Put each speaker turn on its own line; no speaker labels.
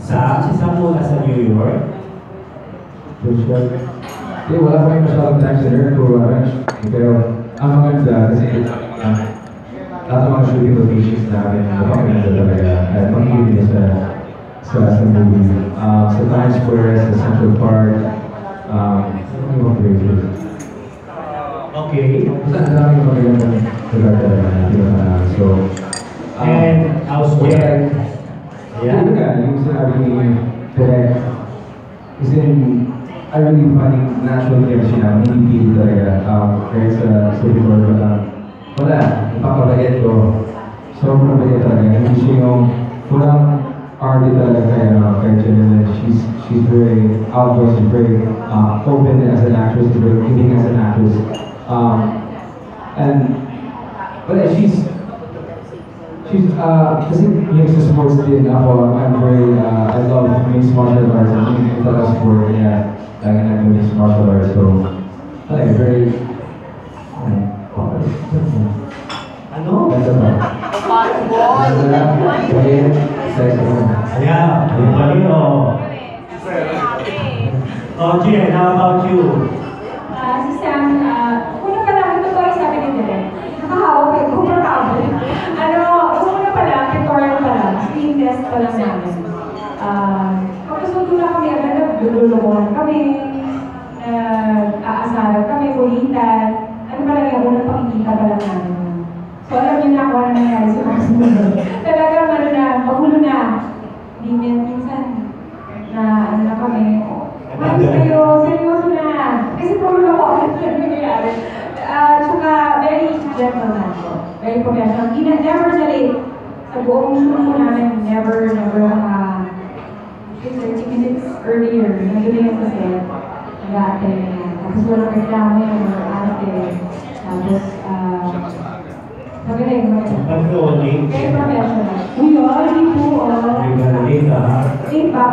Si Sam muna sa New York.
Wala pa rin masyadong time sa New York pero ang maganda kasi lahat ng mga shooting locations namin napakaganda talaga at makikita sa movie. Sa Times Square, sa Central Park, yung places.
Okay.
Ang daming magagandang lugar talaga natin. So,
and elsewhere.
yeah, yung sinabi ni Direk, is in, I really finding natural chemistry na hindi talaga. Kahit sa Victor, wala, ipapabait ko. Sobrang bait talaga. Hindi siya yung, walang arty talaga kay Jenna. She's very outgoing, she's very open as an actress, she's very giving as an actress. But yeah, she's kasi yung sa sports din ako, I'm very, I love mixed martial arts and yung talaga sport, yeah, lagi na yung mixed martial arts, so, very,
ano?
Ganda ba? Balik, sex,
Yeah, balik o. Oh, Jen, how about you?
Si Sam, una pa lang, ito po yung sabi ni Direk. Nakahawak kayo, kumakaboy. Una pa lang, tutorial pa lang, screen test pa lang namin. Tapos nung na kami, naglulukuhan kami, aasaran kami, kulitan. Ano pa lang yung unang pakikita pa lang namin. So alam niyo na kung ano nangyari sa mga sunod. Talagang magulo na. Hindi minsan na kami. Malis kayo, seryoso na. Kasi puro ako ano nangyayari. Tsaka very gentleman po. Very professional. Never na late. Sa buong shoot po namin, never 30 minutes earlier. Nandun na yung kasi. Nag-a-attend na yan. Tapos walang reklamo yung mga ate. Tapos, magaling.
Pag-rolling.
Very professional. Uy, hindi po.
May galing ka.
Late ba?